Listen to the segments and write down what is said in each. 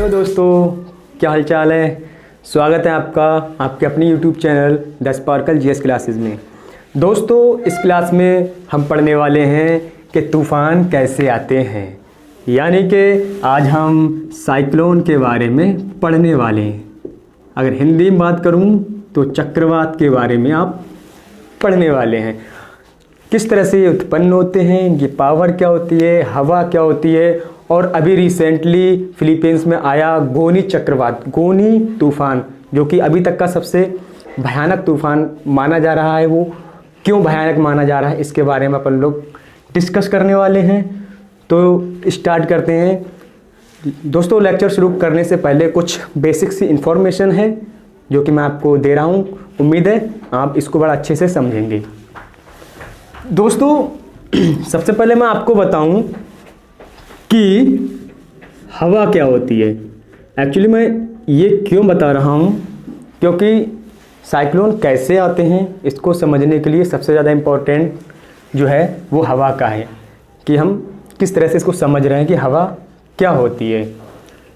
Hello दोस्तों, क्या हाल चाल है। स्वागत है आपका आपके अपनी YouTube channel the sparkle GS classes में। दोस्तों, इस क्लास में हम पढ़ने वाले हैं कि तूफ़ान कैसे आते हैं, यानी कि आज हम साइक्लोन के बारे में पढ़ने वाले हैं। अगर हिंदी में बात करूं तो चक्रवात के बारे में आप पढ़ने वाले हैं। किस तरह से ये उत्पन्न होते हैं, ये पावर क्या होती है, हवा क्या होती है, और अभी रिसेंटली फिलीपींस में आया गोनी चक्रवात, गोनी तूफ़ान, जो कि अभी तक का सबसे भयानक तूफ़ान माना जा रहा है। वो क्यों भयानक माना जा रहा है, इसके बारे में अपन लोग डिस्कस करने वाले हैं। तो स्टार्ट करते हैं। दोस्तों, लेक्चर शुरू करने से पहले कुछ बेसिक सी इन्फॉर्मेशन है जो कि मैं आपको दे रहा हूँ। उम्मीद है आप इसको बड़ा अच्छे से समझेंगे। दोस्तों, सबसे पहले मैं आपको बताऊं कि हवा क्या होती है। एक्चुअली मैं ये क्यों बता रहा हूं, क्योंकि साइक्लोन कैसे आते हैं इसको समझने के लिए सबसे ज़्यादा इम्पोर्टेंट जो है वो हवा का है, कि हम किस तरह से इसको समझ रहे हैं कि हवा क्या होती है।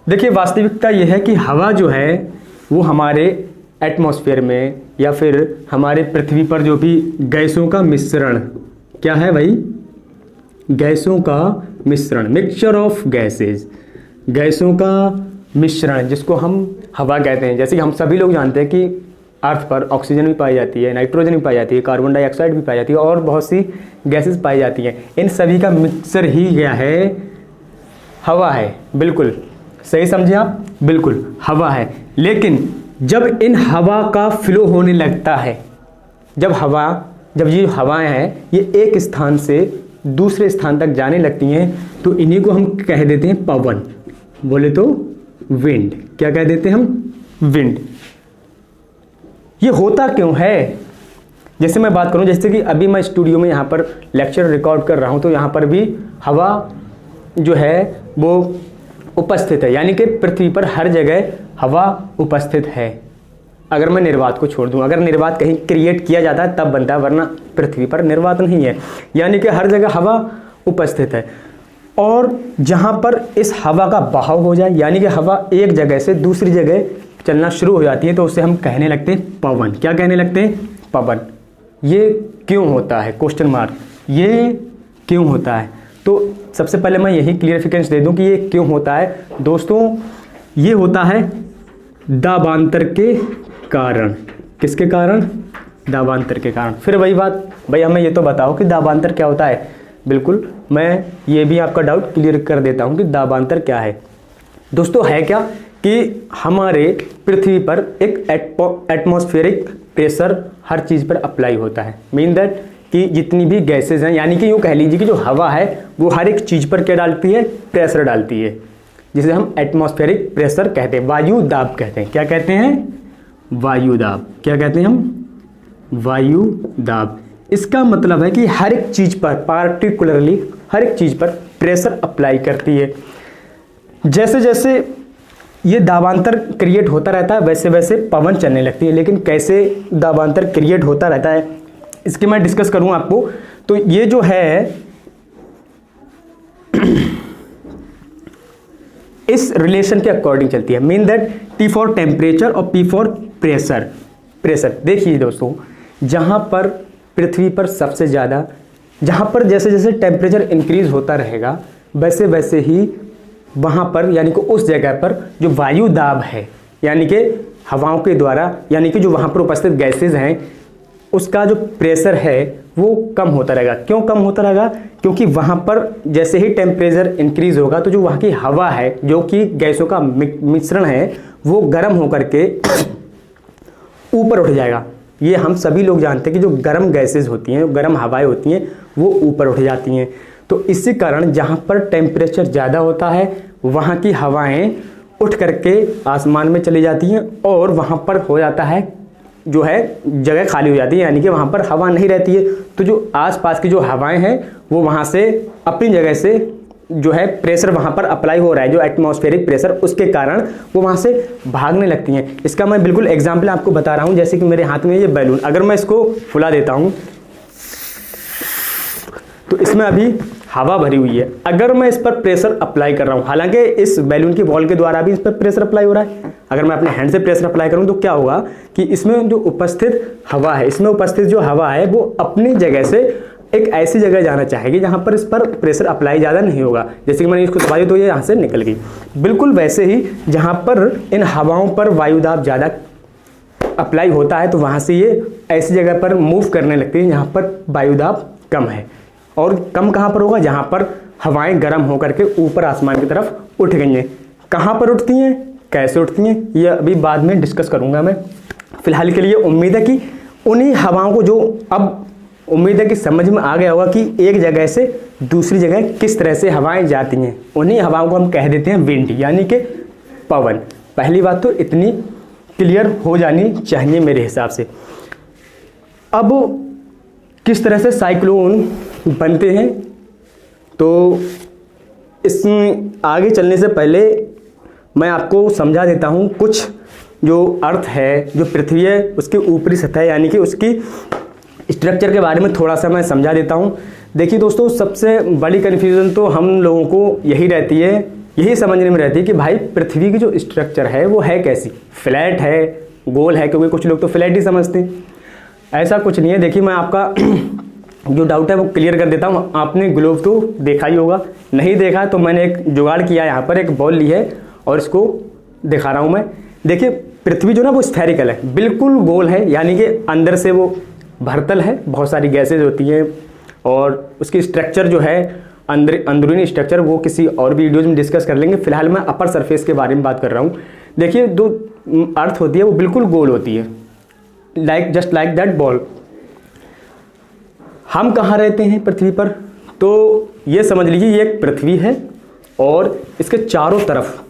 देखिए, वास्तविकता ये है कि हवा जो है वो हमारे एटमॉस्फेयर में या फिर हमारे पृथ्वी पर जो भी गैसों का मिश्रण, क्या है भाई, गैसों का मिश्रण, मिक्सचर ऑफ गैसेस, गैसों का मिश्रण, जिसको हम हवा कहते हैं। जैसे कि हम सभी लोग जानते हैं कि अर्थ पर ऑक्सीजन भी पाई जाती है, नाइट्रोजन भी पाई जाती है, कार्बन डाइऑक्साइड भी पाई जाती है और बहुत सी गैसेस पाई जाती हैं। इन सभी का मिक्सचर ही क्या है, हवा है। बिल्कुल सही समझे आप, बिल्कुल हवा है। लेकिन जब इन हवा का फ्लो होने लगता है, जब ये हवाएं हैं ये एक स्थान से दूसरे स्थान तक जाने लगती हैं, तो इन्हीं को हम कह देते हैं पवन, बोले तो विंड। क्या कह देते हैं हम, विंड। ये होता क्यों है, जैसे मैं बात करूं, जैसे कि अभी मैं स्टूडियो में यहाँ पर लेक्चर रिकॉर्ड कर रहा हूं, तो यहाँ पर भी हवा जो है वो उपस्थित है, यानी कि पृथ्वी पर हर जगह हवा उपस्थित है। अगर मैं निर्वात को छोड़ दूं, अगर निर्वात कहीं क्रिएट किया जाता है तब बनता है, वरना पृथ्वी पर निर्वात नहीं है। यानी कि हर जगह हवा उपस्थित है। और जहां पर इस हवा का बहाव हो जाए, यानी कि हवा एक जगह से दूसरी जगह चलना शुरू हो जाती है, तो उसे हम कहने लगते हैं पवन। क्या कहने लगते हैं, पवन। ये क्यों होता है, क्वेश्चन मार्क, ये क्यों होता है। तो सबसे पहले मैं यही क्लियरिफिकेशन दे दूं कि ये क्यों होता है। दोस्तों, ये होता है दाबांतर के कारण। किसके कारण, दाबांतर के कारण। फिर वही बात, भाई हमें ये तो बताओ कि दाबांतर क्या होता है। बिल्कुल, मैं ये भी आपका डाउट क्लियर कर देता हूँ कि दाबांतर क्या है। दोस्तों, है क्या कि हमारे पृथ्वी पर एक एटमॉस्फेरिक प्रेशर हर चीज़ पर अप्लाई होता है। मीन दैट कि जितनी भी गैसेज हैं, यानी कि यूँ कह लीजिए कि जो हवा है वो हर एक चीज़ पर क्या डालती है, प्रेशर डालती है, जिसे हम एटमॉस्फेरिक प्रेशर कहते हैं, वायु दाब कहते हैं। क्या कहते हैं, वायु दाब। क्या कहते हैं हम, वायु दाब। इसका मतलब है कि हर एक चीज़ पर, पार्टिकुलरली हर एक चीज़ पर प्रेशर अप्लाई करती है। जैसे जैसे ये दाबांतर क्रिएट होता रहता है वैसे वैसे पवन चलने लगती है। लेकिन कैसे दाबांतर क्रिएट होता रहता है इसकी मैं डिस्कस करूँ आपको। तो ये जो है इस रिलेशन के अकॉर्डिंग चलती है। Mean that T for temperature और पी फॉर प्रेशर। देखिए दोस्तों, जहाँ पर पृथ्वी पर सबसे ज़्यादा, जहाँ पर जैसे जैसे टेम्परेचर इंक्रीज होता रहेगा वैसे वैसे ही वहाँ पर, यानी कि उस जगह पर जो वायु दाब है, यानी कि हवाओं के द्वारा, यानी कि जो वहाँ पर उपस्थित गैसेज हैं उसका जो प्रेशर है वो कम होता रहेगा। क्यों कम होता रहेगा, क्योंकि वहाँ पर जैसे ही टेम्परेचर इंक्रीज होगा तो जो वहाँ की हवा है, जो कि गैसों का मिश्रण है, वो गर्म होकर के ऊपर उठ जाएगा। ये हम सभी लोग जानते हैं कि जो गर्म गैसेज होती हैं, गर्म हवाएं होती हैं, वो ऊपर उठ जाती हैं। तो इसी कारण जहाँ पर टेम्परेचर ज़्यादा होता है वहाँ की हवाएं उठ करके आसमान में चली जाती हैं और वहाँ पर हो जाता है, जो है जगह खाली हो जाती है, यानी कि वहाँ पर हवा नहीं रहती है। तो जो आसपास की जो हवाएं हैं वो वहाँ से अपनी जगह से जो है प्रेशर वहाँ पर अप्लाई हो रहा है, जो एटमॉस्फेरिक प्रेशर, उसके कारण वो वहाँ से भागने लगती हैं। इसका मैं बिल्कुल एग्जाम्पल आपको बता रहा हूँ। जैसे कि मेरे हाथ में ये बैलून, अगर मैं इसको फुला देता हूँ तो इसमें अभी हवा भरी हुई है, अगर मैं इस पर प्रेशर अप्लाई कर रहा हूँ, हालांकि इस बैलून की बॉल के द्वारा भी इस पर प्रेशर अप्लाई हो रहा है, अगर मैं अपने हैंड से प्रेशर अप्लाई करूँ तो क्या होगा कि इसमें जो उपस्थित हवा है, इसमें उपस्थित जो हवा है वो अपनी जगह से एक ऐसी जगह जाना चाहेगी जहाँ पर इस पर प्रेशर अप्लाई ज़्यादा नहीं होगा। जैसे कि मैंने इसको दबाई तो ये यहाँ से निकल गई, बिल्कुल वैसे ही जहाँ पर इन हवाओं पर वायुदाब ज़्यादा अप्लाई होता है तो वहाँ से ये ऐसी जगह पर मूव करने लगती है जहाँ पर वायुदाब कम है। और कम कहाँ पर होगा, जहाँ पर हवाएं गर्म होकर के ऊपर आसमान की तरफ उठ गई हैं। कहाँ पर उठती हैं, कैसे उठती हैं, ये अभी बाद में डिस्कस करूँगा मैं। फिलहाल के लिए उम्मीद है कि उन्हीं हवाओं को जो अब उम्मीद है कि समझ में आ गया होगा कि एक जगह से दूसरी जगह किस तरह से हवाएं जाती हैं, उन्हीं हवाओं को हम कह देते हैं विंड, यानी कि पवन। पहली बात तो इतनी क्लियर हो जानी चाहिए मेरे हिसाब से। अब किस तरह से साइक्लोन बनते हैं, तो इसमें आगे चलने से पहले मैं आपको समझा देता हूँ कुछ जो अर्थ है, जो पृथ्वी है उसकी ऊपरी सतह यानी कि उसकी स्ट्रक्चर के बारे में थोड़ा सा मैं समझा देता हूँ। देखिए दोस्तों, सबसे बड़ी कन्फ्यूज़न तो हम लोगों को यही रहती है, यही समझने में रहती है कि भाई पृथ्वी की जो स्ट्रक्चर है वो है कैसी, फ्लैट है, गोल है, क्योंकि कुछ लोग तो फ्लैट ही समझते हैं। ऐसा कुछ नहीं है। देखिए मैं आपका जो डाउट है वो क्लियर कर देता हूँ। आपने ग्लोब तो देखा ही होगा, नहीं देखा तो मैंने एक जुगाड़ किया, यहाँ पर एक बॉल ली है और इसको दिखा रहा हूँ मैं। देखिए पृथ्वी जो ना वो स्फेरिकल है, बिल्कुल गोल है, यानी कि अंदर से वो भरतल है, बहुत सारी गैसेज होती हैं और उसकी स्ट्रक्चर जो है अंदरूनी स्ट्रक्चर वो किसी और भी वीडियोज में डिस्कस कर लेंगे। फिलहाल मैं अपर सरफेस के बारे में बात कर रहा हूँ। देखिए जो अर्थ होती है वो बिल्कुल गोल होती है, जस्ट लाइक दैट बॉल। हम कहाँ रहते हैं पृथ्वी पर, तो ये समझ लीजिए ये एक पृथ्वी है और इसके चारों तरफ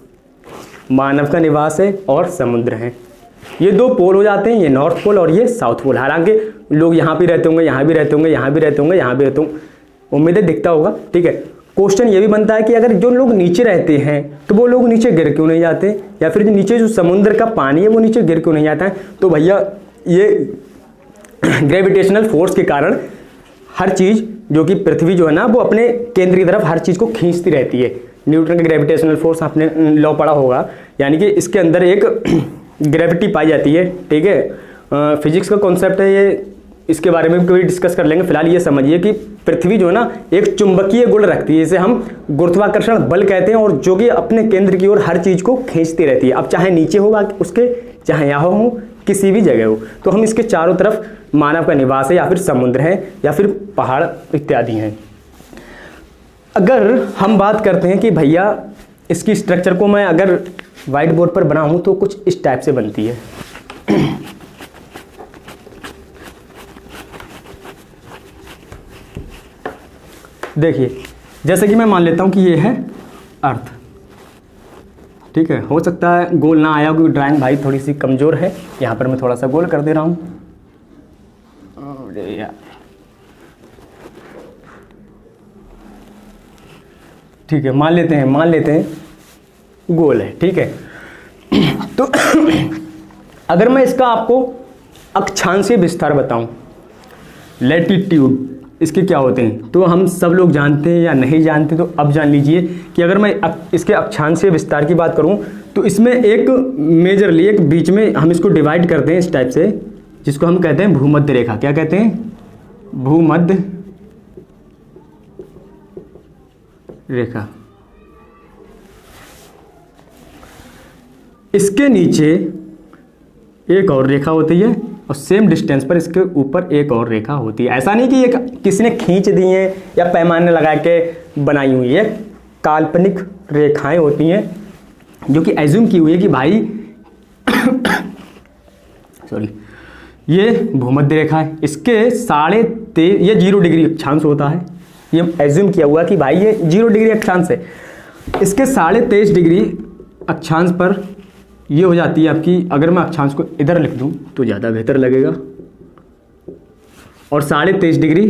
मानव का निवास है और समुद्र है। ये दो पोल हो जाते हैं, ये नॉर्थ पोल और ये साउथ पोल। हालांकि लोग यहाँ भी रहते होंगे, यहाँ भी रहते होंगे, यहाँ भी रहते होंगे, यहाँ भी रहते होंगे, उम्मीद है दिखता होगा, ठीक है। क्वेश्चन ये भी बनता है कि अगर जो लोग नीचे रहते हैं तो वो लोग नीचे गिर क्यों नहीं जाते, या फिर जो नीचे जो समुद्र का पानी है वो नीचे गिर क्यों नहीं जाता है। तो भैया ये ग्रेविटेशनल फोर्स के कारण हर चीज़ जो कि पृथ्वी जो है ना वो अपने केंद्र की तरफ हर चीज़ को खींचती रहती है। न्यूटन का ग्रेविटेशनल फोर्स आपने लॉ पढ़ा होगा, यानी कि इसके अंदर एक ग्रेविटी पाई जाती है, ठीक है। फिजिक्स का कॉन्सेप्ट है ये, इसके बारे में भी कभी डिस्कस कर लेंगे। फिलहाल ये समझिए कि पृथ्वी जो है ना एक चुंबकीय गुण रखती है, इसे हम गुरुत्वाकर्षण बल कहते हैं, और जो कि अपने केंद्र की ओर हर चीज़ को खींचती रहती है। अब चाहे नीचे हो उसके, चाहे यहाँ हो, किसी भी जगह हो, तो हम इसके चारों तरफ मानव का निवास है या फिर समुद्र है या फिर पहाड़ इत्यादि हैं। अगर हम बात करते हैं कि भैया इसकी स्ट्रक्चर को मैं अगर व्हाइट बोर्ड पर बनाऊं तो कुछ इस टाइप से बनती है। देखिए जैसे कि मैं मान लेता हूं कि ये है अर्थ, ठीक है। हो सकता है गोल ना आया क्योंकि ड्राइंग भाई थोड़ी सी कमज़ोर है, यहाँ पर मैं थोड़ा सा गोल कर दे रहा हूँ। अरे यार, ठीक है, मान लेते हैं गोल है, ठीक है। तो अगर मैं इसका आपको अक्षांशीय विस्तार बताऊं, लैटिट्यूड इसके क्या होते हैं, तो हम सब लोग जानते हैं या नहीं जानते, तो अब जान लीजिए कि अगर मैं इसके अक्षांशीय विस्तार की बात करूं तो इसमें एक मेजरली एक बीच में हम इसको डिवाइड करते हैं इस टाइप से, जिसको हम कहते हैं भूमध्य रेखा। क्या कहते हैं? भूमध्य रेखा। इसके नीचे एक और रेखा होती है और सेम डिस्टेंस पर इसके ऊपर एक और रेखा होती है। ऐसा नहीं कि ये किसी ने खींच दी है या पैमाने लगा के बनाई हुई है, काल्पनिक रेखाएं होती हैं जो कि एज्यूम की हुई है कि भाई सॉरी ये भूमध्य रेखा है, इसके 23.5 ये 0 डिग्री अक्षांश होता है। ये एज्यूम किया हुआ कि भाई ये 0 डिग्री अक्षांश है, इसके 23.5 डिग्री अक्षांश पर ये हो जाती है आपकी, अगर मैं अक्षांश को इधर लिख दूं तो ज़्यादा बेहतर लगेगा, और 23.5 डिग्री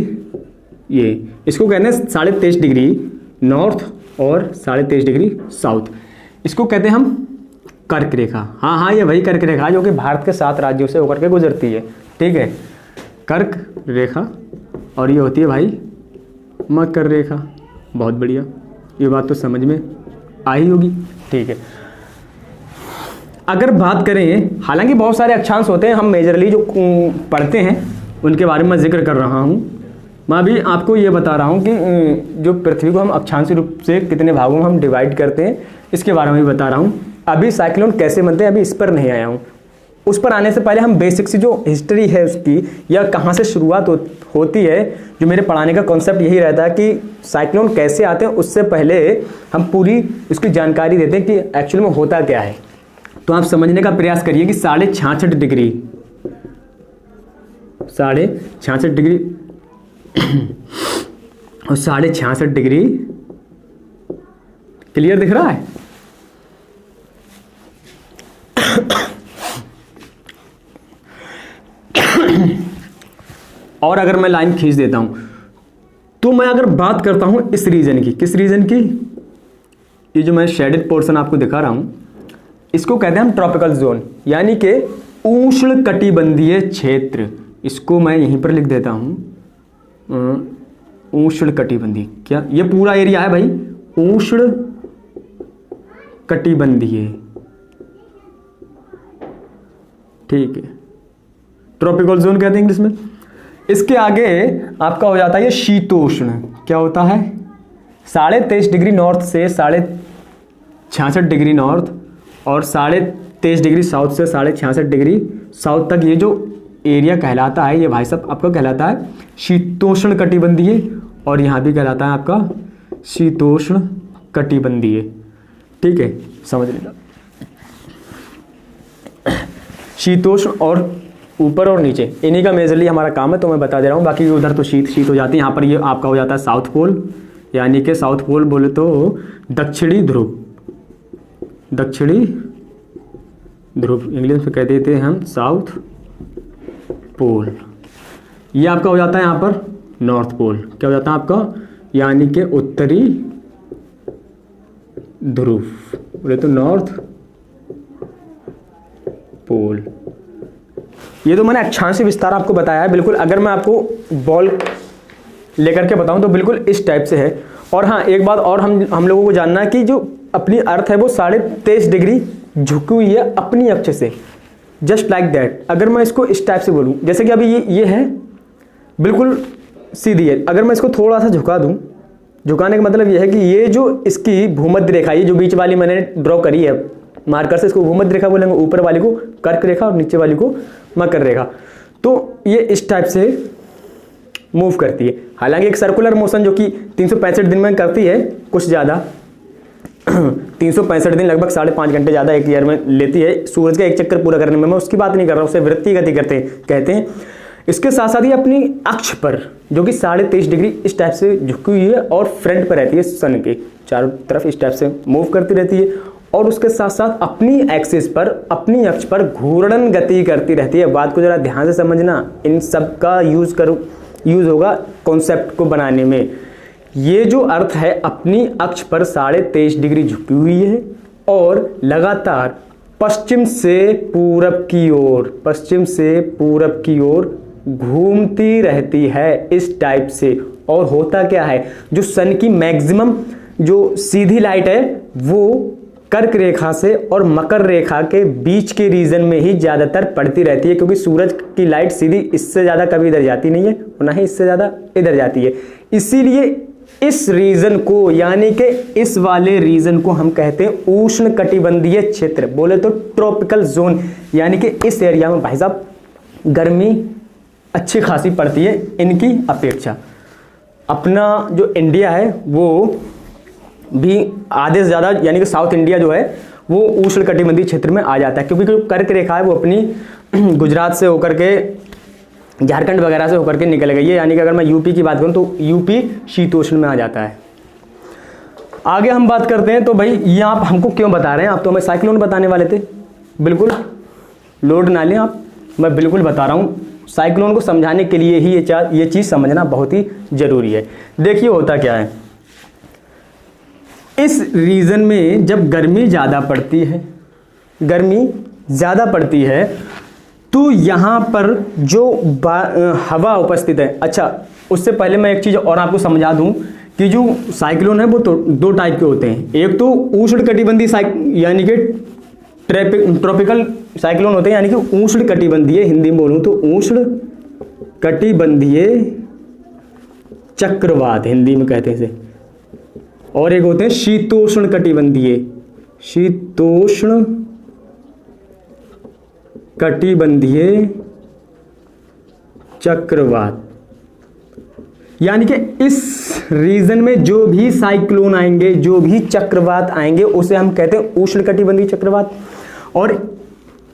ये, इसको कहते हैं 23.5 डिग्री नॉर्थ और 23.5 डिग्री साउथ। इसको कहते हैं हम कर्क रेखा। हाँ, ये वही कर्क रेखा जो कि भारत के 7 राज्यों से होकर के गुजरती है, ठीक है, कर्क रेखा। और ये होती है भाई मकर रेखा, बहुत बढ़िया, ये बात तो समझ में आई होगी। ठीक है, अगर बात करें, हालांकि बहुत सारे अक्षांश होते हैं, हम मेजरली जो पढ़ते हैं उनके बारे में मैं जिक्र कर रहा हूँ। मैं अभी आपको ये बता रहा हूँ कि जो पृथ्वी को हम अक्षांशीय रूप से कितने भागों में हम डिवाइड करते हैं, इसके बारे में भी बता रहा हूँ। अभी साइक्लोन कैसे बनते हैं अभी इस पर नहीं आया हूँ। उस पर आने से पहले हम बेसिक सी जो हिस्ट्री है उसकी, या कहाँ से शुरुआत होती है, जो मेरे पढ़ाने का कॉन्सेप्ट यही रहता है कि साइक्लोन कैसे आते हैं, उससे पहले हम पूरी उसकी जानकारी देते हैं कि एक्चुअल में होता क्या है। तो आप समझने का प्रयास करिए कि 66.5 डिग्री, 66.5 डिग्री और 66.5 डिग्री क्लियर दिख रहा है? और अगर मैं लाइन खींच देता हूं तो मैं अगर बात करता हूं इस रीजन की, किस रीजन की, ये जो मैं शेडेड पोर्शन आपको दिखा रहा हूं, इसको कहते हैं हम ट्रॉपिकल जोन, यानी कि उष्ण कटिबंधीय क्षेत्र। इसको मैं यहीं पर लिख देता हूं, उष्ण कटिबंधीय। क्या ये पूरा एरिया है भाई? उष्ण कटिबंधीय, ठीक है, ट्रॉपिकल जोन कहते हैं इंग्लिश में। इसके आगे आपका हो जाता है ये शीतोष्ण। क्या होता है? 23.5 डिग्री नॉर्थ से 66.5 डिग्री नॉर्थ और 23.5 डिग्री साउथ से 66.5 डिग्री साउथ तक ये जो एरिया कहलाता है, ये भाई साहब आपका कहलाता है शीतोष्ण कटिबंधीय, और यहाँ भी कहलाता है आपका शीतोष्ण कटिबंधीय। ठीक है, समझ लेना। शीतोष्ण और ऊपर और नीचे इन्हीं का मेजरली हमारा काम है, तो मैं बता दे रहा हूँ। बाकी उधर तो शीत हो जाती है, यहाँ पर ये आपका हो जाता है साउथ पोल, यानी कि साउथ पोल बोले तो दक्षिणी ध्रुव, दक्षिणी ध्रुव इंग्लिश में कह देते हैं हम साउथ पोल। ये आपका हो जाता है यहाँ पर नॉर्थ पोल। क्या हो जाता है आपका? यानी कि उत्तरी ध्रुव बोले तो नॉर्थ पोल। ये तो मैंने अक्षांशीय विस्तार आपको बताया है बिल्कुल। अगर मैं आपको बॉल लेकर के बताऊं तो बिल्कुल इस टाइप से है। और हाँ, एक बात और हम लोगों को जानना है कि जो अपनी अर्थ है वो 23.5 डिग्री झुकी हुई है अपनी अक्ष से, जस्ट लाइक दैट। अगर मैं इसको इस टाइप से बोलूं, जैसे कि अभी ये है बिल्कुल सीधी है, अगर मैं इसको थोड़ा सा झुका दूं, झुकाने का मतलब ये है कि ये जो इसकी भूमध्य रेखा, ये जो बीच वाली मैंने ड्रॉ करी है मार्कर से, इसको भूमध्य रेखा बोलेंगे, ऊपर वाली को कर्क रेखा और नीचे वाली को मकर रेखा। तो ये इस टाइप से मूव करती है। हालांकि एक सर्कुलर मोशन जो कि 365 दिन में करती है, कुछ ज़्यादा 365 दिन लगभग 5.5 घंटे ज़्यादा एक ईयर में लेती है सूरज का एक चक्कर पूरा करने में। मैं उसकी बात नहीं कर रहा हूँ, उसे वृत्तीय गति कहते हैं। इसके साथ साथ ही अपनी अक्ष पर जो कि 23.5 डिग्री इस टाइप से झुकी हुई है और फ्रंट पर रहती है, सन के चारों तरफ इस टाइप से मूव करती रहती है, और उसके साथ साथ अपनी एक्सिस पर, अपनी अक्ष पर घूर्णन गति करती रहती है। बात को जरा ध्यान से समझना, इन सब का यूज होगा कॉन्सेप्ट को बनाने में। ये जो अर्थ है अपनी अक्ष पर 23.5 डिग्री झुकी हुई है और लगातार पश्चिम से पूरब की ओर, पश्चिम से पूरब की ओर घूमती रहती है इस टाइप से। और होता क्या है, जो सन की मैक्सिमम जो सीधी लाइट है वो कर्क रेखा से और मकर रेखा के बीच के रीजन में ही ज्यादातर पड़ती रहती है, क्योंकि सूरज की लाइट सीधी इससे ज्यादा कभी इधर जाती नहीं है और ना ही इससे ज्यादा इधर जाती है। इसीलिए इस रीजन को, यानी कि इस वाले रीजन को हम कहते हैं उष्ण कटिबंधीय क्षेत्र, बोले तो ट्रॉपिकल जोन। यानी कि इस एरिया में भाई साहब गर्मी अच्छी खासी पड़ती है इनकी अपेक्षा। अपना जो इंडिया है वो भी आधे से ज़्यादा, यानी कि साउथ इंडिया जो है वो उष्ण कटिबंधीय क्षेत्र में आ जाता है, क्योंकि जो कर्क रेखा है वो अपनी गुजरात से होकर के झारखंड वगैरह से होकर के निकल गई है। यानी कि अगर मैं यूपी की बात करूं तो यूपी शीतोष्ण में आ जाता है। आगे हम बात करते हैं, तो भाई ये आप हमको क्यों बता रहे हैं? आप तो हमें साइक्लोन बताने वाले थे। बिल्कुल लोड ना लें आप, मैं बिल्कुल बता रहा हूँ। साइक्लोन को समझाने के लिए ही ये चीज़ समझना बहुत ही ज़रूरी है। देखिए होता क्या है, इस रीजन में जब गर्मी ज़्यादा पड़ती है, गर्मी ज़्यादा पड़ती है तो यहाँ पर जो हवा उपस्थित है। अच्छा, उससे पहले मैं एक चीज़ और आपको समझा दूँ कि जो साइक्लोन है वो तो दो टाइप के होते हैं। एक तो उष्णकटिबंधीय यानी कि ट्रॉपिकल साइक्लोन होते हैं, यानी कि उष्णकटिबंधीय, हिंदी में बोलूं तो उष्णकटिबंधीय चक्रवात हिंदी में कहते हैं इसे। और एक होते हैं शीतोष्ण कटिबंधीय, शीतोष्ण कटिबंधीय चक्रवात। यानी कि इस रीजन में जो भी साइक्लोन आएंगे, जो भी चक्रवात आएंगे, उसे हम कहते हैं उष्णकटिबंधीय चक्रवात। और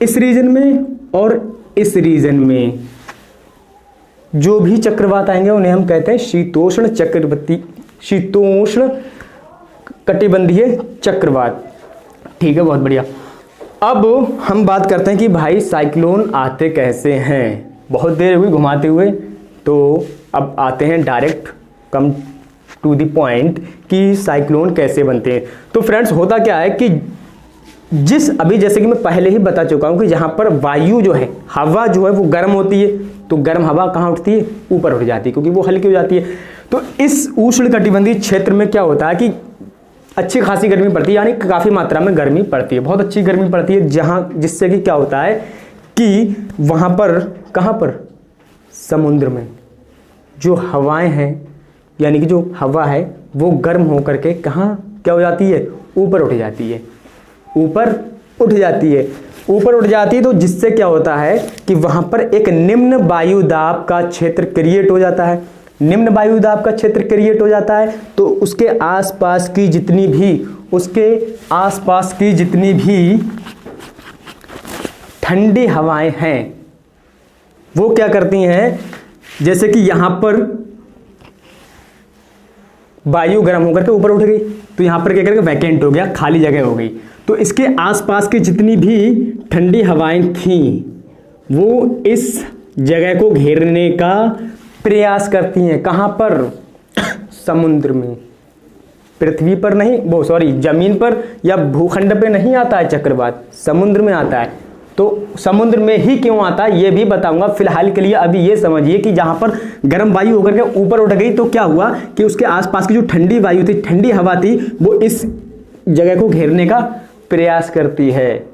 इस रीजन में और इस रीजन में जो भी चक्रवात आएंगे उन्हें हम कहते हैं शीतोष्ण कटिबंधीय चक्रवात। ठीक है, बहुत बढ़िया। अब हम बात करते हैं कि भाई साइक्लोन आते कैसे हैं। बहुत देर हुई घुमाते हुए, तो अब आते हैं direct come to the point कि साइक्लोन कैसे बनते हैं। तो फ्रेंड्स, होता क्या है कि अभी जैसे कि मैं पहले ही बता चुका हूं कि जहां पर वायु जो है, हवा जो है वो गर्म होती है, तो गर्म हवा कहाँ उठती है? ऊपर उठ जाती है, क्योंकि वो हल्की हो जाती है। तो इस उष्णकटिबंधीय क्षेत्र में क्या होता है कि अच्छी खासी गर्मी पड़ती है, यानी काफ़ी मात्रा में गर्मी पड़ती है, बहुत अच्छी गर्मी पड़ती है, जिससे कि क्या होता है कि वहाँ पर, कहाँ पर? समुद्र में जो हवाएं हैं, यानी कि जो हवा है वो गर्म होकर के कहाँ क्या हो जाती है? ऊपर उठ जाती है, ऊपर उठ जाती है, ऊपर उठ जाती है। तो जिससे क्या होता है कि वहाँ पर एक निम्न वायुदाब का क्षेत्र क्रिएट हो जाता है। निम्न वायुदाब का क्षेत्र क्रिएट हो जाता है, तो उसके आसपास की जितनी भी ठंडी हवाएं हैं वो क्या करती हैं, जैसे कि यहां पर वायु गर्म होकर के ऊपर उठ गई, तो यहां पर क्या करके वैकेंट हो गया, खाली जगह हो गई। तो इसके आसपास की जितनी भी ठंडी हवाएं थीं वो इस जगह को घेरने का प्रयास करती हैं। कहां पर? समुद्र में। पृथ्वी पर नहीं, वो सॉरी जमीन पर या भूखंड पे नहीं आता है चक्रवात, समुद्र में आता है। तो समुद्र में ही क्यों आता है ये भी बताऊंगा। फिलहाल के लिए अभी ये समझिए कि जहां पर गर्म वायु होकर के ऊपर उठ गई, तो क्या हुआ कि उसके आसपास की जो ठंडी वायु थी, ठंडी हवा थी, वो इस जगह को घेरने का प्रयास करती है।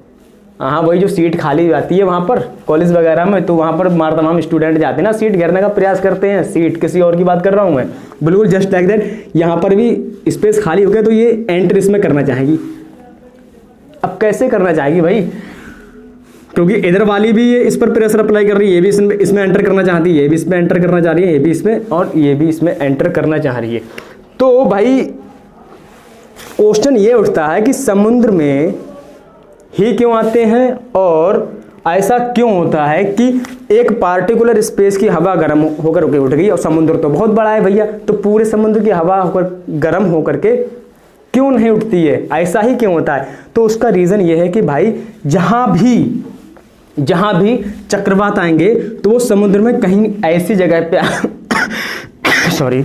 हाँ, वही जो सीट खाली हो जाती है वहाँ पर कॉलेज वगैरह में, तो वहाँ पर तमाम स्टूडेंट जाते हैं ना, सीट घेरने का प्रयास करते हैं। सीट किसी और की बात कर रहा हूँ मैं, बिल्कुल जस्ट लाइक दैट। यहाँ पर भी स्पेस खाली हो गया, तो ये एंटर इसमें करना चाहेगी। अब कैसे करना चाहेगी भाई? क्योंकि इधर वाली भी ये इस पर प्रेशर अप्लाई कर रही है, ये भी इसमें एंटर करना चाहती है, ये भी इसमें एंटर करना चाह रही है, ये भी इसमें, और ये भी इसमें एंटर करना चाह रही है। तो भाई क्वेश्चन ये उठता है कि समुद्र में ही क्यों आते हैं, और ऐसा क्यों होता है कि एक पार्टिकुलर स्पेस की हवा गर्म होकर उठ गई, और समुद्र तो बहुत बड़ा है भैया, तो पूरे समुद्र की हवा होकर गर्म होकर के क्यों नहीं उठती है? ऐसा ही क्यों होता है? तो उसका रीजन ये है कि भाई जहां भी चक्रवात आएंगे तो वो समुद्र में कहीं ऐसी जगह पे सॉरी,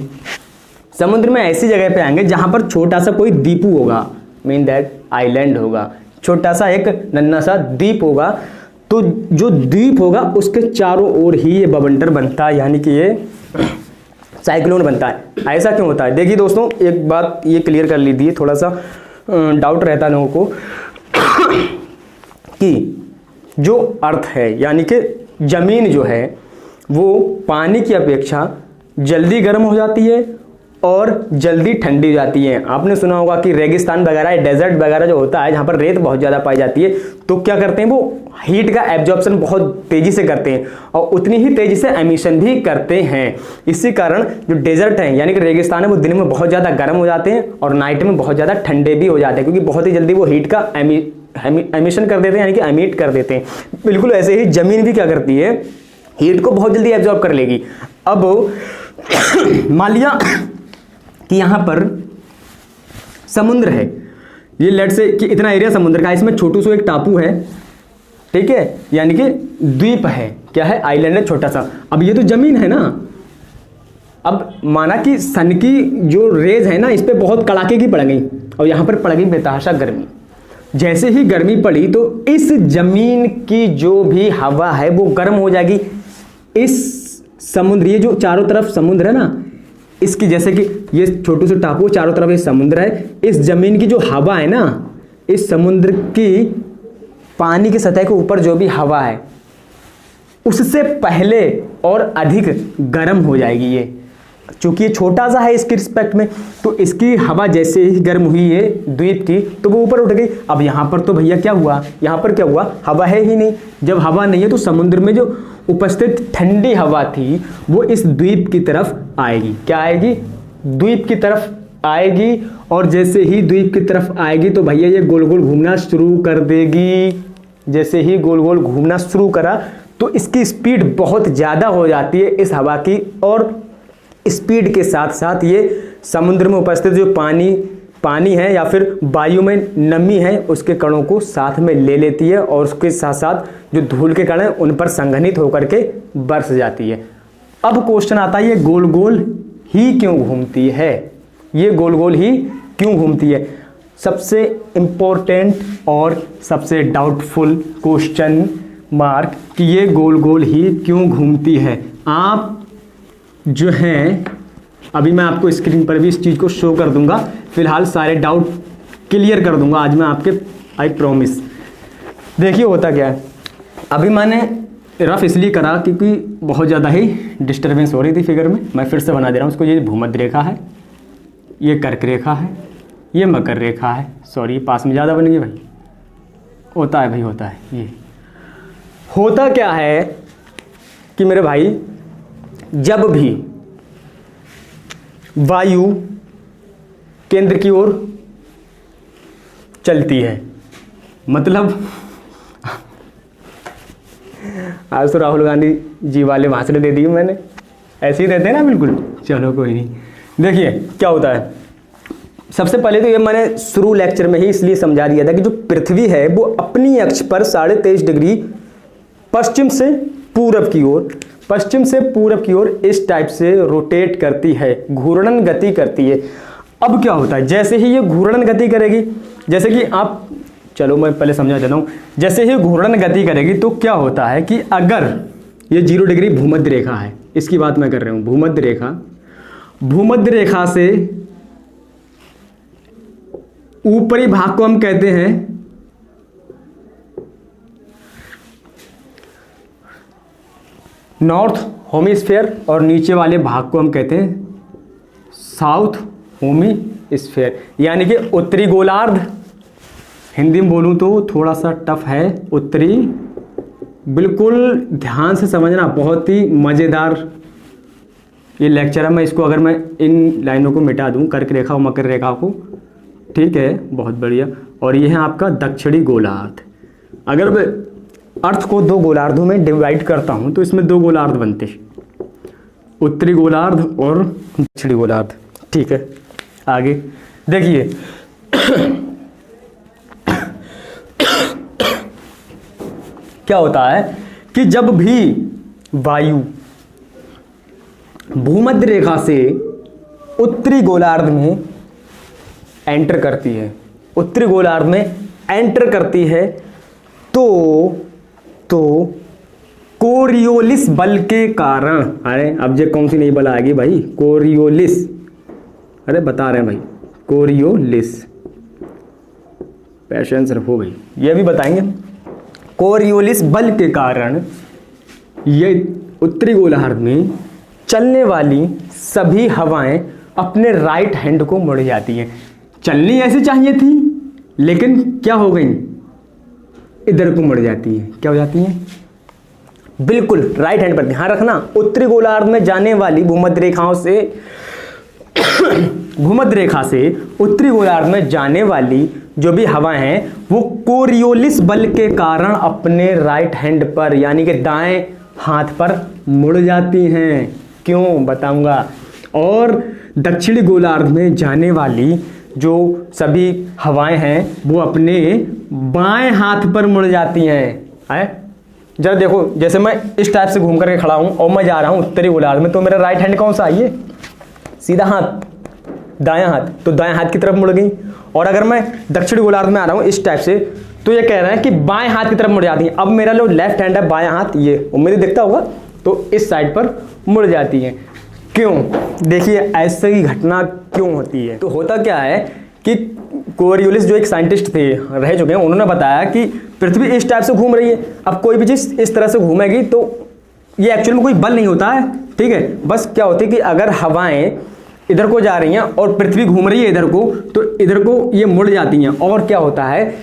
समुद्र में ऐसी जगह पे आएंगे जहां पर छोटा सा कोई द्वीप होगा, मीन दैट आइलैंड होगा, छोटा सा एक नन्हा सा द्वीप होगा। तो जो द्वीप होगा उसके चारों ओर ही ये बवंडर बनता है, यानी कि ये साइक्लोन बनता है। ऐसा क्यों होता है? देखिए दोस्तों, एक बात ये क्लियर कर लीजिए, थोड़ा सा डाउट रहता है लोगों को कि जो अर्थ है, यानी कि जमीन जो है वो पानी की अपेक्षा जल्दी गर्म हो जाती है और जल्दी ठंडी हो जाती है। आपने सुना होगा कि रेगिस्तान वगैरह, डेजर्ट वगैरह जो होता है, जहाँ पर रेत बहुत ज़्यादा पाई जाती है, तो क्या करते हैं, वो हीट का एब्जॉर्प्शन बहुत तेज़ी से करते हैं और उतनी ही तेज़ी से एमिशन भी करते हैं। इसी कारण जो डेजर्ट है यानी कि रेगिस्तान है, वो दिन में बहुत ज़्यादा गर्म हो जाते हैं और नाइट में बहुत ज़्यादा ठंडे भी हो जाते हैं, क्योंकि बहुत ही जल्दी वो हीट का एमिशन कर देते हैं, यानी कि एमिट कर देते हैं। बिल्कुल ऐसे ही जमीन भी क्या करती है, हीट को बहुत जल्दी एब्जॉर्ब कर लेगी। अब मान लिया कि यहां पर समुद्र है, ये लेट से कि इतना एरिया समुद्र का है, इसमें छोटू सा एक टापू है, ठीक है, यानी कि द्वीप है, क्या है, आइलैंड है छोटा सा। अब ये तो जमीन है ना, अब माना कि सन की जो रेज है ना इस पे बहुत कड़ाके की पड़ गई और यहां पर पड़ गई बेतहाशा गर्मी। जैसे ही गर्मी पड़ी तो इस जमीन की जो भी हवा है वो गर्म हो जाएगी। इस समुद्र, ये जो चारों तरफ समुद्र है ना, इसकी जैसे कि ये छोटू से टापू, चारों तरफ ये समुद्र है, इस जमीन की जो हवा है ना, इस समुद्र की पानी की सतह के ऊपर जो भी हवा है उससे पहले और अधिक गर्म हो जाएगी ये, चूंकि ये छोटा सा है इसके रिस्पेक्ट में, तो इसकी हवा जैसे ही गर्म हुई है द्वीप की तो वो ऊपर उठ गई। अब यहाँ पर तो भैया क्या हुआ, यहाँ पर क्या हुआ, हवा है ही नहीं। जब हवा नहीं है तो समुद्र में जो उपस्थित ठंडी हवा थी वो इस द्वीप की तरफ आएगी। क्या आएगी, द्वीप की तरफ आएगी, और जैसे ही द्वीप की तरफ आएगी तो भैया ये गोल गोल घूमना शुरू कर देगी। जैसे ही गोल गोल घूमना शुरू करा तो इसकी स्पीड बहुत ज़्यादा हो जाती है इस हवा की, और स्पीड के साथ साथ ये समुद्र में उपस्थित जो पानी है या फिर वायु में नमी है उसके कणों को साथ में ले लेती है, और उसके साथ साथ जो धूल के कण हैं उन पर संघनित होकर के बरस जाती है। अब क्वेश्चन आता है ये गोल गोल ही क्यों घूमती है, ये गोल गोल ही क्यों घूमती है। सबसे इम्पोर्टेंट और सबसे डाउटफुल क्वेश्चन मार्क कि ये गोल गोल ही क्यों घूमती है। आप जो हैं अभी मैं आपको स्क्रीन पर भी इस चीज़ को शो कर दूंगा, फिलहाल सारे डाउट क्लियर कर दूंगा आज मैं आपके, आई प्रॉमिस। देखिए होता क्या है, अभी मैंने रफ इसलिए करा क्योंकि बहुत ज़्यादा ही डिस्टर्बेंस हो रही थी फिगर में। मैं फिर से बना दे रहा हूँ उसको। ये भूमध्य रेखा है, ये कर्क रेखा है, ये मकर रेखा है। सॉरी पास में ज़्यादा बन गई भाई, होता है भाई, होता है। ये होता क्या है कि मेरे भाई जब भी वायु केंद्र की ओर चलती है, मतलब आज तो राहुल गांधी जी वाले भाषण दे दिए मैंने, ऐसे ही देते हैं ना बिल्कुल। चलो कोई नहीं। देखिए क्या होता है, सबसे पहले तो ये मैंने शुरू लेक्चर में ही इसलिए समझा दिया था कि जो पृथ्वी है वो अपनी अक्ष पर 23.5 डिग्री पश्चिम से पूरब की ओर इस टाइप से रोटेट करती है, घूर्णन गति करती है। अब क्या होता है, जैसे ही ये घूर्णन गति करेगी, जैसे कि आप, चलो मैं पहले समझा देता हूँ, जैसे ही घूर्णन गति करेगी तो क्या होता है कि अगर ये 0 डिग्री भूमध्य रेखा है, इसकी बात मैं कर रहा हूँ, भूमध्य रेखा से ऊपरी भाग को हम कहते हैं नॉर्थ हेमिस्फीयर, और नीचे वाले भाग को हम कहते हैं साउथ हेमिस्फीयर, यानी कि उत्तरी गोलार्ध। हिंदी में बोलूं तो थोड़ा सा टफ है, उत्तरी। बिल्कुल ध्यान से समझना, बहुत ही मज़ेदार ये लेक्चर है। मैं इसको अगर मैं इन लाइनों को मिटा दूं, कर्क रेखा और मकर रेखा को, ठीक है, बहुत बढ़िया। और ये है आपका दक्षिणी गोलार्ध। अगर मैं अर्थ को 2 गोलार्धों में डिवाइड करता हूं तो इसमें 2 गोलार्ध बनते हैं, उत्तरी गोलार्ध और दक्षिणी गोलार्ध। ठीक है, आगे देखिए क्या होता है कि जब भी वायु भूमध्य रेखा से उत्तरी गोलार्ध में एंटर करती है, उत्तरी गोलार्ध में एंटर करती है तो कोरियोलिस बल के कारण, अरे अब ये कौन सी नई बल आएगी भाई, कोरियोलिस, अरे बता रहे हैं भाई, कोरियोलिस, पेशेंस रखो भाई, ये भी बताएंगे। कोरियोलिस बल के कारण ये उत्तरी गोलार्ध में चलने वाली सभी हवाएं अपने राइट हैंड को मुड़ जाती हैं। चलनी ऐसी चाहिए थी लेकिन क्या हो गई, इधर को मुड़ जाती है। क्या हो जाती है, बिल्कुल राइट हैंड पर। ध्यान रखना, उत्तरी गोलार्ध में जाने वाली भूमध्य रेखा से उत्तरी गोलार्ध में जाने वाली जो भी हवाएं हैं वो कोरियोलिस बल के कारण अपने राइट हैंड पर यानी कि दाएं हाथ पर मुड़ जाती हैं। क्यों बताऊंगा। और दक्षिणी गोलार्ध में जाने वाली जो सभी हवाएं हैं वो अपने बाएं हाथ पर मुड़ जाती हैं। जरा देखो, जैसे मैं इस टाइप से घूम करके खड़ा हूं और मैं जा रहा हूं उत्तरी गोलार्ध में, तो मेरा राइट हैंड कौन सा है, ये सीधा हाथ, दायां हाथ, तो दायां हाथ की तरफ मुड़ गई। और अगर मैं दक्षिणी गोलार्ध में आ रहा हूं इस टाइप से, तो ये कह रहे हैं कि बाएं हाथ की तरफ मुड़ जाती है। अब मेरा जो लेफ्ट हैंड है, बायां हाथ, ये उम्मीद दिखता होगा, तो इस साइड पर मुड़ जाती है। क्यों? देखिए ऐसी घटना क्यों होती है। तो होता क्या है कि कोरियोलिस जो एक साइंटिस्ट थे, रह चुके हैं, उन्होंने बताया कि पृथ्वी इस टाइप से घूम रही है। अब कोई भी चीज़ इस तरह से घूमेगी तो ये एक्चुअल में कोई बल नहीं होता है, ठीक है। बस क्या होती है कि अगर हवाएं इधर को जा रही हैं और पृथ्वी घूम रही है इधर को, तो इधर को ये मुड़ जाती हैं और क्या होता है,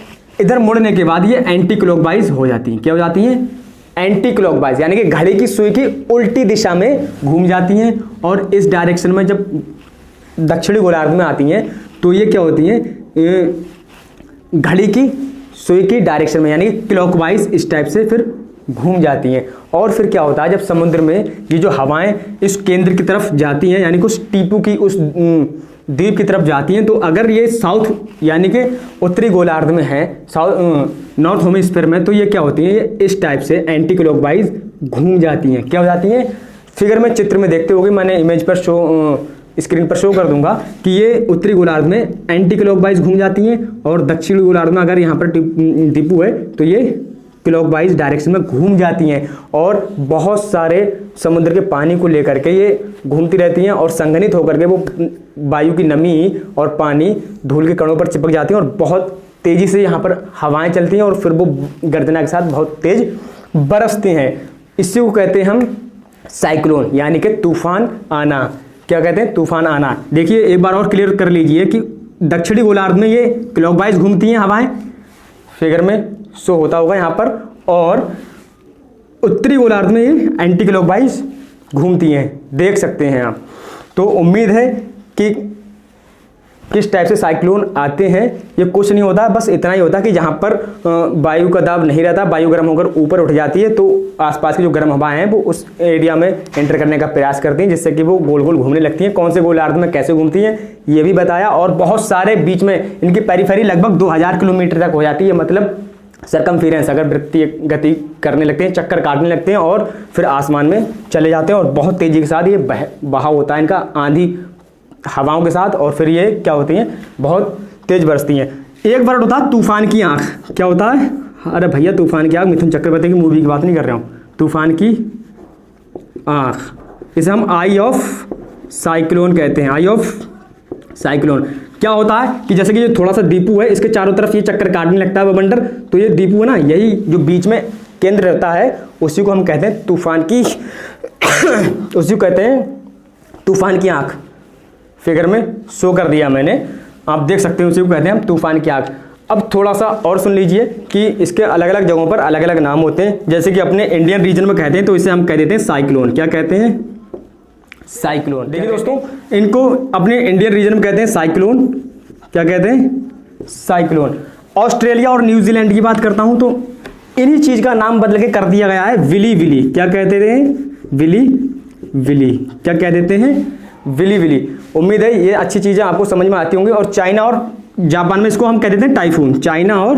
इधर मुड़ने के बाद ये एंटी क्लॉकवाइज हो जाती हैं। क्या हो जाती हैं? एंटी क्लॉकवाइज, यानी कि घड़ी की सुई की उल्टी दिशा में घूम जाती हैं। और इस डायरेक्शन में जब दक्षिणी गोलार्ध में आती हैं तो ये क्या होती हैं, घड़ी की सुई की डायरेक्शन में, यानी कि क्लॉकवाइज इस टाइप से फिर घूम जाती हैं। और फिर क्या होता है, जब समुद्र में ये जो हवाएं इस केंद्र की तरफ जाती हैं, यानी कि उस टीपू की उस द्वीप की तरफ जाती हैं, तो अगर ये साउथ यानी कि उत्तरी गोलार्ध में है, साउथ नॉर्थ हेमिस्फीयर में, तो ये क्या होती हैं, ये इस टाइप से एंटी क्लॉकवाइज घूम जाती हैं। क्या हो जाती हैं? फिगर में, चित्र में देखते होगे, मैंने इमेज पर स्क्रीन पर शो कर दूंगा कि ये उत्तरी गोलार्ध में एंटी क्लॉकवाइज घूम जाती हैं और दक्षिणी गोलार्ध में अगर यहाँ पर टीपू है तो ये क्लॉकवाइज डायरेक्शन में घूम जाती हैं। और बहुत सारे समुद्र के पानी को लेकर के ये घूमती रहती हैं और संघनित होकर के वो वायु की नमी और पानी धूल के कणों पर चिपक जाती हैं और बहुत तेजी से यहाँ पर हवाएं चलती हैं और फिर वो गर्जना के साथ बहुत तेज बरसती हैं। इसी को कहते हैं हम साइक्लोन, यानी कि तूफान आना। क्या कहते हैं? तूफान आना। देखिए एक बार और क्लियर कर लीजिए कि दक्षिणी गोलार्ध में ये क्लॉकवाइज घूमती हैं हवाएं, फिगर में शो होता होगा यहाँ पर, और उत्तरी गोलार्ध में ये एंटी क्लॉकवाइज घूमती हैं, देख सकते हैं आप। तो उम्मीद है कि किस टाइप से साइक्लोन आते हैं, ये कुछ नहीं होता, बस इतना ही होता है कि जहाँ पर वायु का दाब नहीं रहता, वायु गर्म होकर ऊपर उठ जाती है, तो आसपास की जो गर्म हवाएं हैं वो उस एरिया में एंटर करने का प्रयास करती हैं, जिससे कि वो गोल गोल घूमने लगती हैं। कौन से गोलार्ध में कैसे घूमती हैं ये भी बताया, और बहुत सारे बीच में इनकी पेरिफेरी लगभग 2000 किलोमीटर तक हो जाती है, मतलब सरकमफेरेंस, अगर वृत्तीय गति करने लगते हैं, चक्कर काटने लगते हैं और फिर आसमान में चले जाते हैं और बहुत तेजी के साथ ये बहाव होता है इनका, आंधी हवाओं के साथ, और फिर ये क्या होती हैं, बहुत तेज बरसती हैं। एक वर्ड होता है तूफान की आंख। क्या होता है? अरे भैया तूफान की आंख मिथुन चक्रवर्ती की मूवी की बात नहीं कर रहा हूँ, तूफान की आंख, इसे हम आई ऑफ साइक्लोन कहते हैं, आई ऑफ साइक्लोन। क्या होता है कि जैसे कि ये थोड़ा सा दीपू है, इसके चारों तरफ ये चक्कर काटने लगता है बवंडर, तो ये दीपू है ना, यही जो बीच में केंद्र रहता है उसी को हम कहते हैं तूफान की उसी को कहते हैं तूफान की आंख। फिगर में शो कर दिया मैंने, आप देख सकते हैं, उसी को कहते हैं हम तूफान की आंख। अब थोड़ा सा और सुन लीजिए कि इसके अलग अलग जगहों पर अलग अलग नाम होते हैं। जैसे कि अपने इंडियन रीजन में कहते हैं तो इसे हम कह देते हैं साइक्लोन। क्या कहते हैं? साइक्लोन। देखिए दोस्तों, इनको अपने इंडियन रीजन में कहते हैं साइक्लोन। क्या कहते हैं? साइक्लोन। ऑस्ट्रेलिया और न्यूजीलैंड की बात करता हूं तो इन्हीं चीज का नाम बदल के कर दिया गया है विली विली। क्या कहते थे? Willy willy. क्या कह देते हैं? Willy willy. उम्मीद है ये अच्छी चीजें आपको समझ में आती होंगी। और चाइना और जापान में इसको हम कह देते हैं टाइफून। चाइना और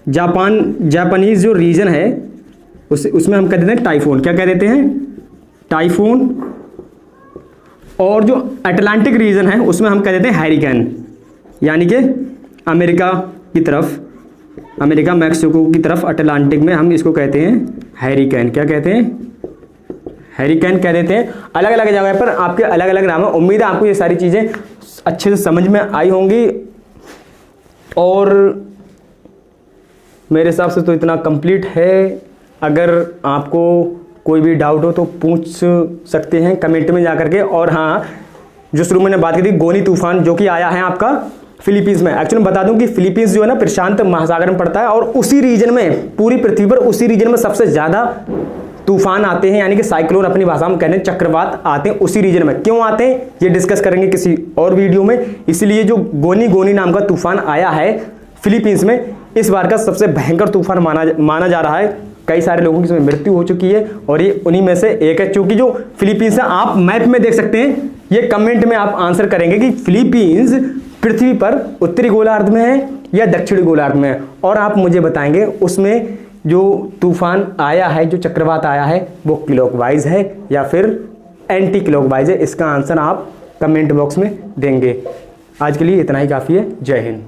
जापानीज जो रीजन है उसमें हम कह देते हैं टाइफून। क्या कह देते हैं? टाइफून। और जो अटलांटिक रीजन है उसमें हम कह देते हैं हैरिकेन, यानी कि अमेरिका की तरफ, अमेरिका मैक्सिको की तरफ अटलांटिक में हम इसको कहते हैं हैरिकेन। क्या कहते हैं? हैरिकेन कह देते हैं। अलग अलग जगह पर आपके अलग अलग नाम है। उम्मीद है आपको ये सारी चीज़ें अच्छे से समझ में आई होंगी, और मेरे हिसाब से तो इतना कंप्लीट है। अगर आपको कोई भी डाउट हो तो पूछ सकते हैं कमेंट में जाकर के। और हाँ, जो शुरू में बात की थी गोनी तूफान जो कि आया है आपका फिलीपींस में। एक्चुअली बता दूं कि फिलीपींस जो है ना प्रशांत महासागर में पड़ता है, और उसी रीजन में, पूरी पृथ्वी पर उसी रीजन में सबसे ज़्यादा तूफान आते हैं, यानी कि साइक्लोन अपनी भाषा में कहते हैं, चक्रवात आते हैं उसी रीजन में। क्यों आते हैं ये डिस्कस करेंगे किसी और वीडियो में। इसलिए जो गोनी नाम का तूफान आया है फिलीपींस में, इस बार का सबसे भयंकर तूफान माना जा रहा है। कई सारे लोगों की इसमें मृत्यु हो चुकी है और ये उन्हीं में से एक है। चूंकि जो फिलीपींस है आप मैप में देख सकते हैं, ये कमेंट में आप आंसर करेंगे कि फिलीपींस पृथ्वी पर उत्तरी गोलार्ध में है या दक्षिणी गोलार्ध में है, और आप मुझे बताएंगे उसमें जो तूफान आया है, जो चक्रवात आया है, वो क्लॉकवाइज है या फिर एंटी क्लॉकवाइज है। इसका आंसर आप कमेंट बॉक्स में देंगे। आज के लिए इतना ही काफ़ी है। जय हिंद।